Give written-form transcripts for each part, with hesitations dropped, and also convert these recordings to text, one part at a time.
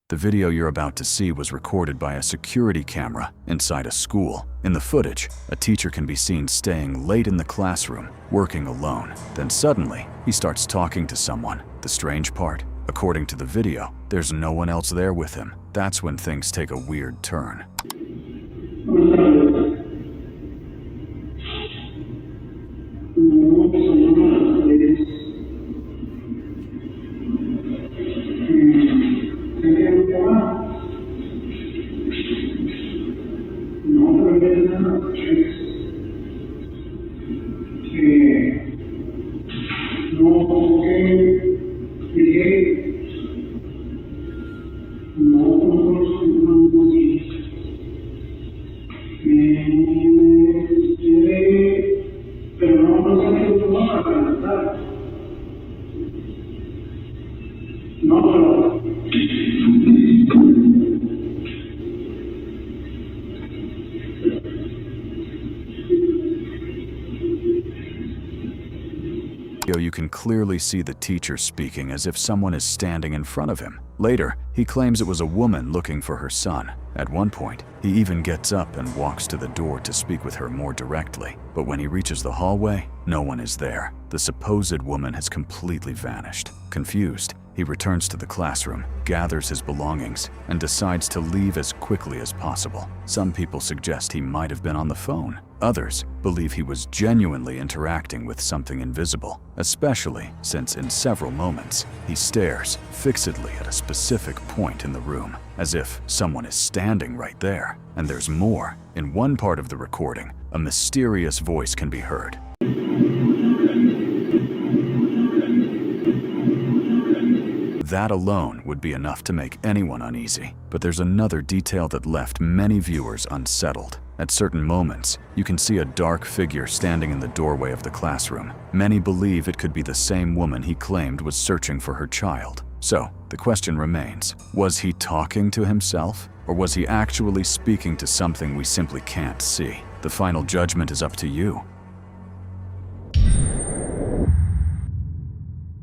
The video you're about to see was recorded by a security camera inside a school. In the footage, a teacher can be seen staying late in the classroom, working alone. Then suddenly, he starts talking to someone. The strange part, according to the video, there's no one else there with him. That's when things take a weird turn. You can clearly see the teacher speaking as if someone is standing in front of him. Later, he claims it was a woman looking for her son. At one point, he even gets up and walks to the door to speak with her more directly. But when he reaches the hallway, no one is there. The supposed woman has completely vanished. Confused, he returns to the classroom, gathers his belongings, and decides to leave as quickly as possible. Some people suggest he might have been on the phone. Others believe he was genuinely interacting with something invisible, especially since in several moments he stares fixedly at a specific point in the room, as if someone is standing right there. And there's more. In one part of the recording, a mysterious voice can be heard. That alone would be enough to make anyone uneasy. But there's another detail that left many viewers unsettled. At certain moments, you can see a dark figure standing in the doorway of the classroom. Many believe it could be the same woman he claimed was searching for her child. So, the question remains, was he talking to himself? Or was he actually speaking to something we simply can't see? The final judgment is up to you.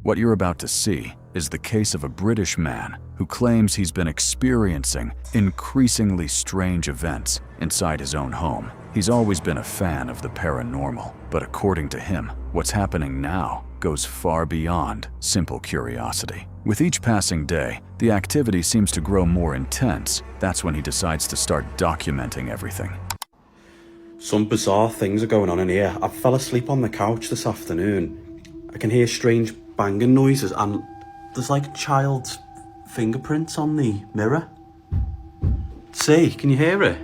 What you're about to see is the case of a British man who claims he's been experiencing increasingly strange events inside his own home. He's always been a fan of the paranormal, but according to him, what's happening now goes far beyond simple curiosity. With each passing day, the activity seems to grow more intense. That's when he decides to start documenting everything. Some bizarre things are going on in here. I fell asleep on the couch this afternoon. I can hear strange banging noises and there's like child's fingerprints on the mirror. See, can you hear it?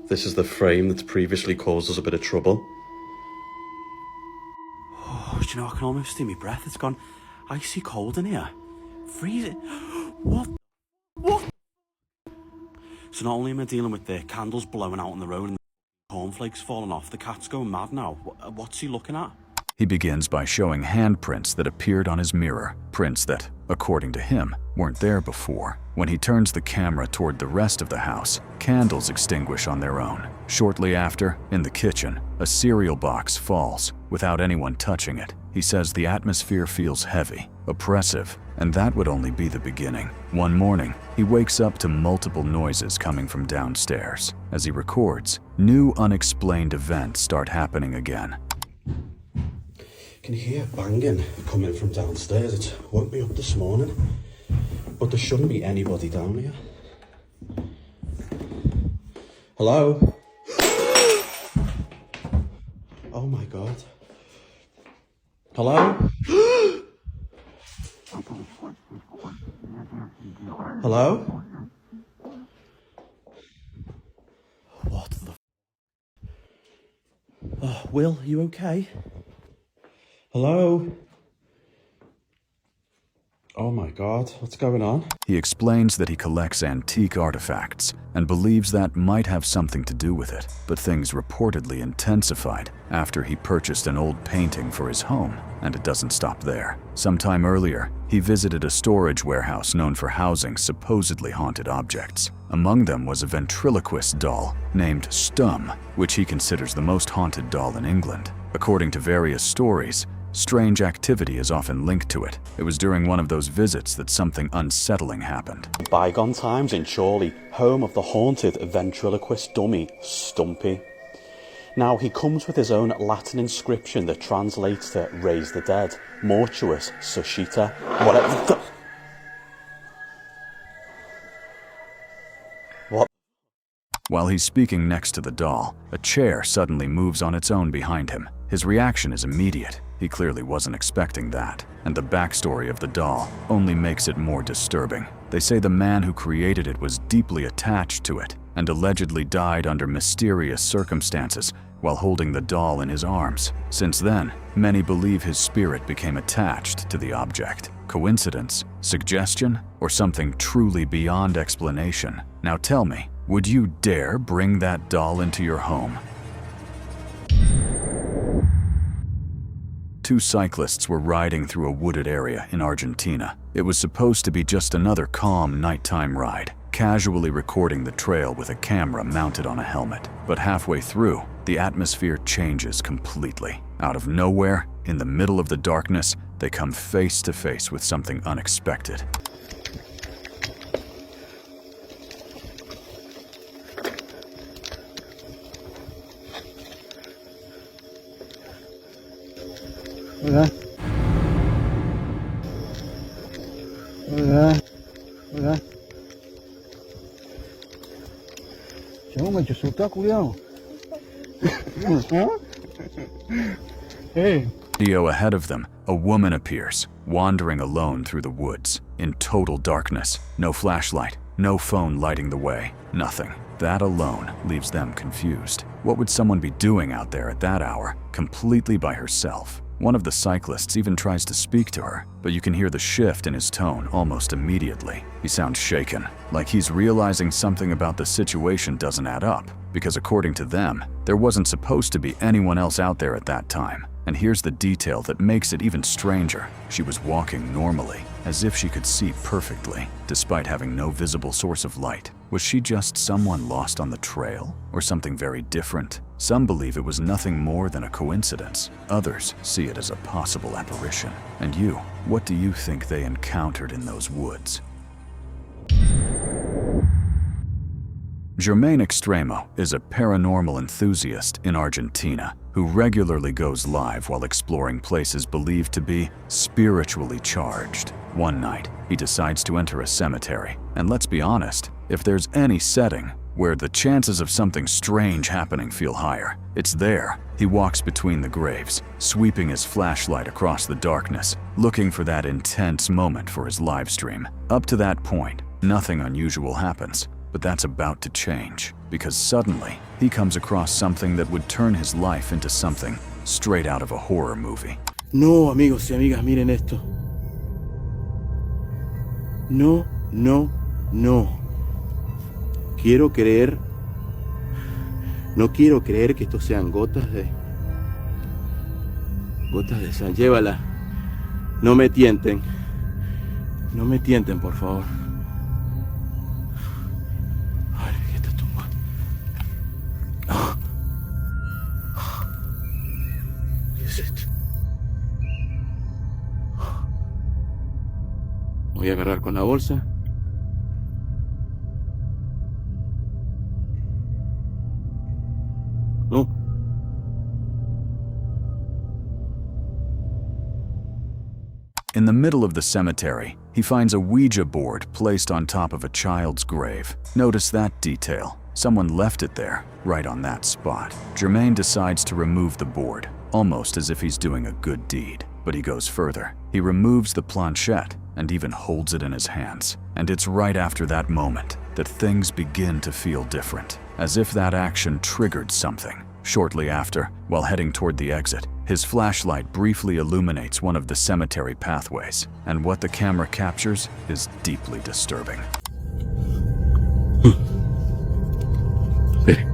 This is the frame that's previously caused us a bit of trouble. Oh, do you know, I can almost see my breath. It's gone icy cold in here. Freezing. What? So not only am I dealing with the candles blowing out on the road and the cornflakes falling off, the cat's going mad now. What's he looking at? He begins by showing handprints that appeared on his mirror, prints that, according to him, weren't there before. When he turns the camera toward the rest of the house, candles extinguish on their own. Shortly after, in the kitchen, a cereal box falls without anyone touching it. He says the atmosphere feels heavy, oppressive, and that would only be the beginning. One morning, he wakes up to multiple noises coming from downstairs. As he records, new unexplained events start happening again. Can hear banging coming from downstairs. It woke me up this morning, but there shouldn't be anybody down here. Hello? Oh my God. Hello? Hello? What the Oh, Will, you okay? Hello? Oh my God, what's going on? He explains that he collects antique artifacts and believes that might have something to do with it, but things reportedly intensified after he purchased an old painting for his home, and it doesn't stop there. Sometime earlier, he visited a storage warehouse known for housing supposedly haunted objects. Among them was a ventriloquist doll named Stum, which he considers the most haunted doll in England. According to various stories, strange activity is often linked to it. It was during one of those visits that something unsettling happened. Bygone times in Chorley, home of the haunted ventriloquist dummy, Stumpy. Now, he comes with his own Latin inscription that translates to raise the dead, mortuus suscita, whatever the... What? While he's speaking next to the doll, a chair suddenly moves on its own behind him. His reaction is immediate. He clearly wasn't expecting that. And the backstory of the doll only makes it more disturbing. They say the man who created it was deeply attached to it and allegedly died under mysterious circumstances while holding the doll in his arms. Since then, many believe his spirit became attached to the object. Coincidence? Suggestion? Or something truly beyond explanation? Now tell me, would you dare bring that doll into your home? Two cyclists were riding through a wooded area in Argentina. It was supposed to be just another calm nighttime ride, casually recording the trail with a camera mounted on a helmet. But halfway through, the atmosphere changes completely. Out of nowhere, in the middle of the darkness, they come face to face with something unexpected. Hola. Hola. Hola. Chabón, me asustás, culiao. Hey. Video ahead of them, a woman appears, wandering alone through the woods, in total darkness. No flashlight, no phone lighting the way, nothing. That alone leaves them confused. What would someone be doing out there at that hour, completely by herself? One of the cyclists even tries to speak to her, but you can hear the shift in his tone almost immediately. He sounds shaken, like he's realizing something about the situation doesn't add up, because according to them, there wasn't supposed to be anyone else out there at that time. And here's the detail that makes it even stranger. She was walking normally, as if she could see perfectly, despite having no visible source of light. Was she just someone lost on the trail, or something very different? Some believe it was nothing more than a coincidence. Others see it as a possible apparition. And you, what do you think they encountered in those woods? Germain Extremo is a paranormal enthusiast in Argentina who regularly goes live while exploring places believed to be spiritually charged. One night, he decides to enter a cemetery. And let's be honest, if there's any setting where the chances of something strange happening feel higher, it's there. He walks between the graves, sweeping his flashlight across the darkness, looking for that intense moment for his live stream. Up to that point, nothing unusual happens. But that's about to change, because suddenly, he comes across something that would turn his life into something straight out of a horror movie. No, amigos y amigas, miren esto. No, no, no. No quiero creer que estos sean gotas de sal. Llévala. No me tienten. No me tienten, por favor. Ay, esta tumba. ¿Qué es esto? Voy a agarrar con la bolsa. No. In the middle of the cemetery, he finds a Ouija board placed on top of a child's grave. Notice that detail. Someone left it there, right on that spot. Germain decides to remove the board, almost as if he's doing a good deed. But he goes further. He removes the planchette and even holds it in his hands. And it's right after that moment that things begin to feel different, as if that action triggered something. Shortly after, while heading toward the exit, his flashlight briefly illuminates one of the cemetery pathways, and what the camera captures is deeply disturbing. Espere.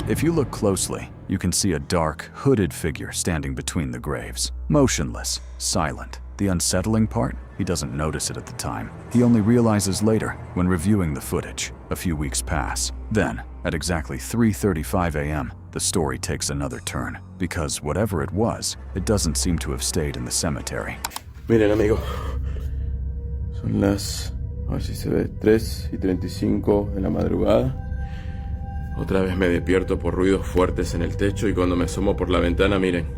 If you look closely, you can see a dark, hooded figure standing between the graves. Motionless, silent. The unsettling part? He doesn't notice it at the time. He only realizes later when reviewing the footage. A few weeks pass. Then, at exactly 3:35 a.m., the story takes another turn. Because whatever it was, it doesn't seem to have stayed in the cemetery. Miren, amigo. Son las, a ver si se ve, 3:35 de la madrugada. Otra vez me despierto por ruidos fuertes en el techo y cuando me asomo por la ventana, miren.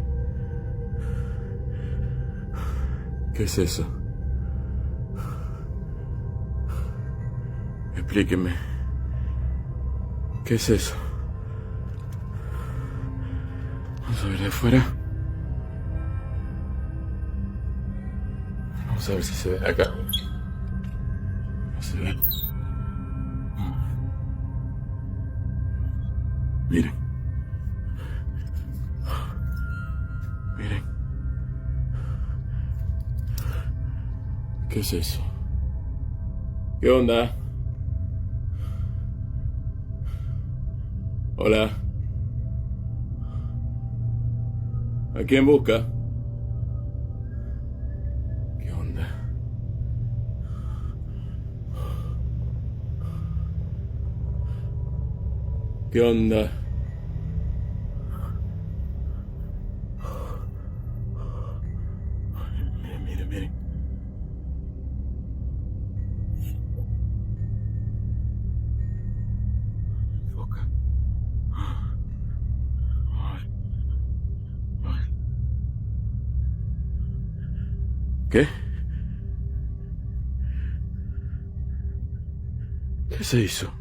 ¿Qué es eso? Explíquenme. ¿Qué es eso? Vamos a ver de afuera. Vamos a ver si se ve de acá. No se ve. Miren. Miren. ¿Qué es eso? ¿Qué onda? Hola. ¿A quién busca? ¿Qué onda? ¿Qué onda? Miren, miren, miren. Mi boca. Ay. Ay. ¿Qué? ¿Qué se hizo?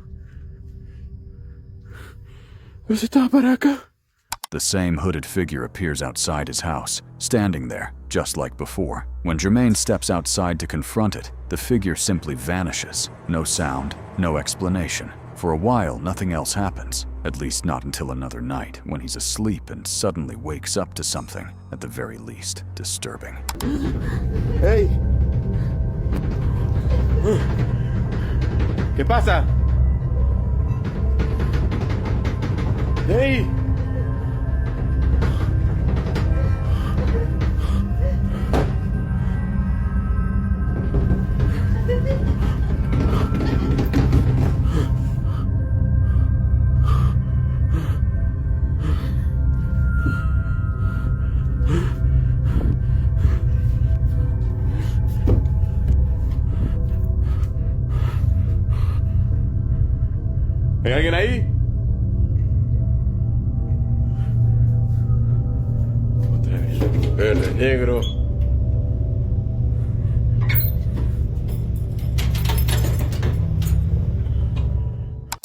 ¿No estaba para acá? The same hooded figure appears outside his house, standing there, just like before. When Jermaine steps outside to confront it, the figure simply vanishes. No sound, no explanation. For a while, nothing else happens, at least not until another night, when he's asleep and suddenly wakes up to something, at the very least, disturbing. ¡Hey! ¿Qué pasa? ¡Hey! ¿Hay alguien ahí? Otra vez. Verde, negro.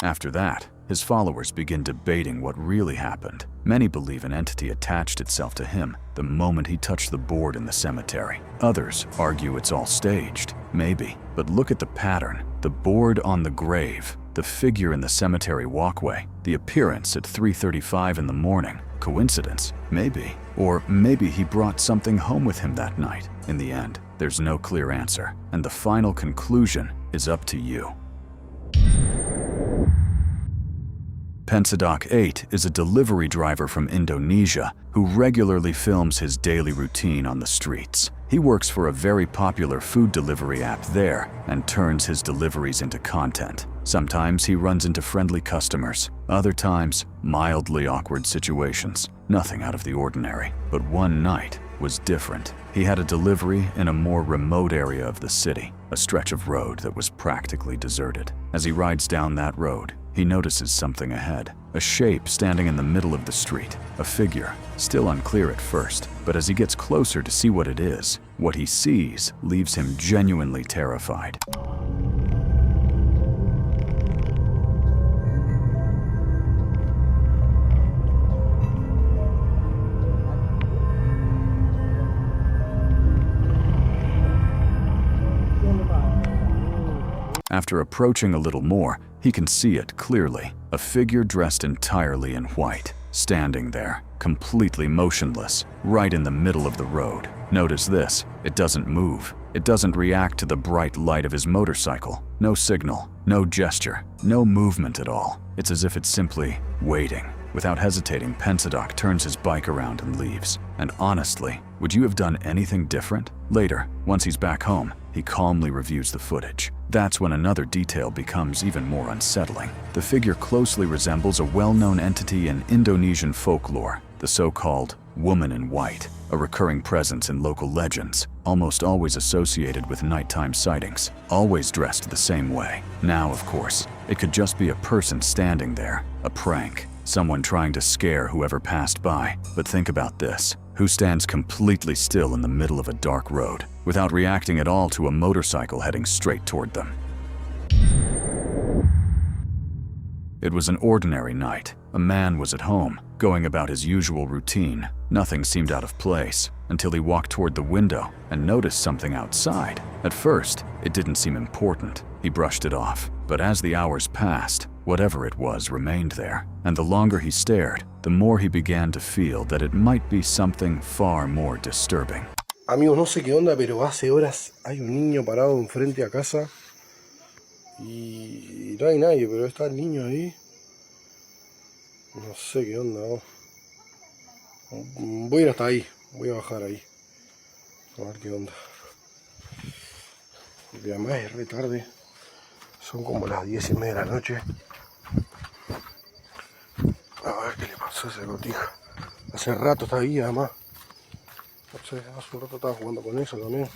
After that, his followers begin debating what really happened. Many believe an entity attached itself to him the moment he touched the board in the cemetery. Others argue it's all staged. Maybe. But look at the pattern. The board on the grave, the figure in the cemetery walkway, the appearance at 3:35 in the morning. Coincidence? Maybe. Or maybe he brought something home with him that night. In the end, there's no clear answer, and the final conclusion is up to you. Pensadok 8 is a delivery driver from Indonesia who regularly films his daily routine on the streets. He works for a very popular food delivery app there and turns his deliveries into content. Sometimes he runs into friendly customers, other times mildly awkward situations. Nothing out of the ordinary, but one night was different. He had a delivery in a more remote area of the city, a stretch of road that was practically deserted. As he rides down that road, he notices something ahead, a shape standing in the middle of the street, a figure, still unclear at first, but as he gets closer to see what it is, what he sees leaves him genuinely terrified. After approaching a little more, he can see it clearly, a figure dressed entirely in white, standing there, completely motionless, right in the middle of the road. Notice this, it doesn't move. It doesn't react to the bright light of his motorcycle. No signal, no gesture, no movement at all. It's as if it's simply waiting. Without hesitating, Pensadoc turns his bike around and leaves. And honestly, would you have done anything different? Later, once he's back home, he calmly reviews the footage. That's when another detail becomes even more unsettling. The figure closely resembles a well-known entity in Indonesian folklore, the so-called woman in white, a recurring presence in local legends, almost always associated with nighttime sightings, always dressed the same way. Now, of course, it could just be a person standing there, a prank, someone trying to scare whoever passed by. But think about this. Who stands completely still in the middle of a dark road, without reacting at all to a motorcycle heading straight toward them? It was an ordinary night. A man was at home, going about his usual routine. Nothing seemed out of place, until he walked toward the window and noticed something outside. At first, it didn't seem important. He brushed it off. But as the hours passed, whatever it was remained there. And the longer he stared, the more he began to feel that it might be something far more disturbing. Amigos, no sé qué onda, pero hace horas hay un niño parado enfrente a casa y no hay nadie, pero está el niño ahí. No sé qué onda, ¿no? Voy a ir hasta ahí, voy a bajar ahí, a ver qué onda. Y además es re tarde, son como las 10:30 de la noche. A ver qué le pasó a ese cotija. Hace rato está ahí, además. No sé, hace un rato estaba jugando con eso también.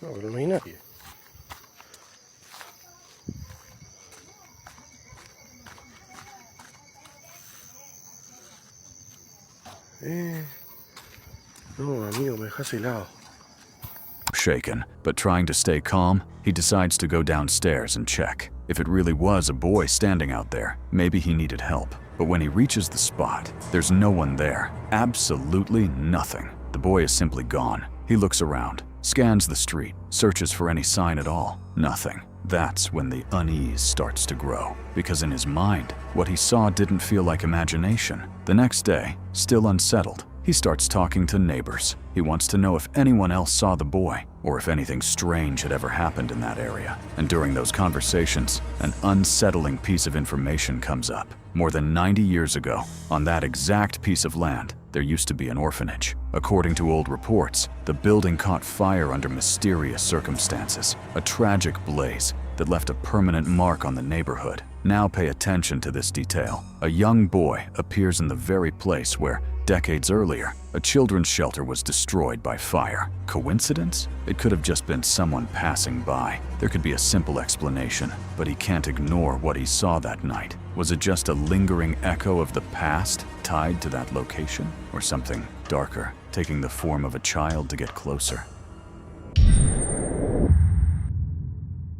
No, pero no hay nadie. No, amigo, me dejas helado. Shaken, but trying to stay calm, he decides to go downstairs and check. If it really was a boy standing out there, maybe he needed help. But when he reaches the spot, there's no one there. Absolutely nothing. The boy is simply gone. He looks around, scans the street, searches for any sign at all. Nothing. That's when the unease starts to grow, because in his mind, what he saw didn't feel like imagination. The next day, still unsettled, he starts talking to neighbors. He wants to know if anyone else saw the boy, or if anything strange had ever happened in that area. And during those conversations, an unsettling piece of information comes up. More than 90 years ago, on that exact piece of land, there used to be an orphanage. According to old reports, the building caught fire under mysterious circumstances, a tragic blaze that left a permanent mark on the neighborhood. Now pay attention to this detail. A young boy appears in the very place where, decades earlier, a children's shelter was destroyed by fire. Coincidence? It could have just been someone passing by. There could be a simple explanation, but he can't ignore what he saw that night. Was it just a lingering echo of the past tied to that location? Or something darker, taking the form of a child to get closer?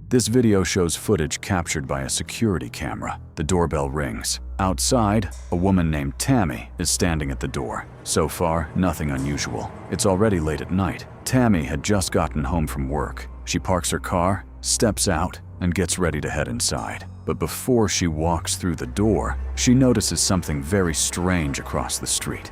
This video shows footage captured by a security camera. The doorbell rings. Outside, a woman named Tammy is standing at the door. So far, nothing unusual. It's already late at night. Tammy had just gotten home from work. She parks her car, steps out, and gets ready to head inside. But before she walks through the door, she notices something very strange across the street.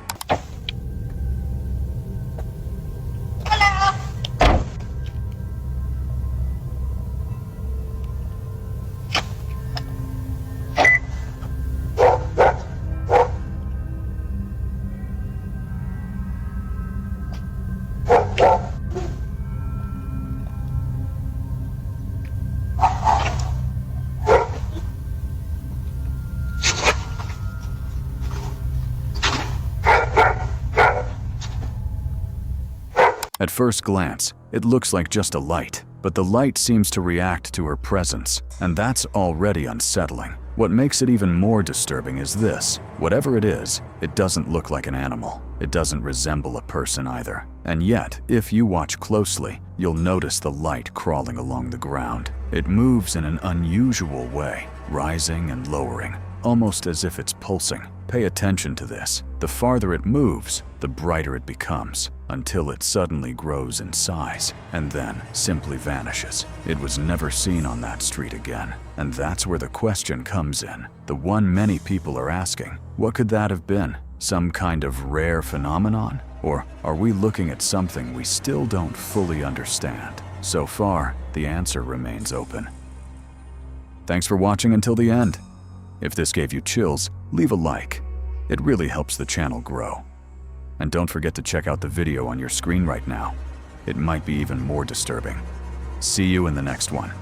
At first glance, it looks like just a light, but the light seems to react to her presence, and that's already unsettling. What makes it even more disturbing is this. Whatever it is, it doesn't look like an animal. It doesn't resemble a person either. And yet, if you watch closely, you'll notice the light crawling along the ground. It moves in an unusual way, rising and lowering, almost as if it's pulsing. Pay attention to this. The farther it moves, the brighter it becomes, until it suddenly grows in size, and then simply vanishes. It was never seen on that street again. And that's where the question comes in, the one many people are asking. What could that have been? Some kind of rare phenomenon? Or are we looking at something we still don't fully understand? So far, the answer remains open. Thanks for watching until the end. If this gave you chills, leave a like. It really helps the channel grow. And don't forget to check out the video on your screen right now. It might be even more disturbing. See you in the next one.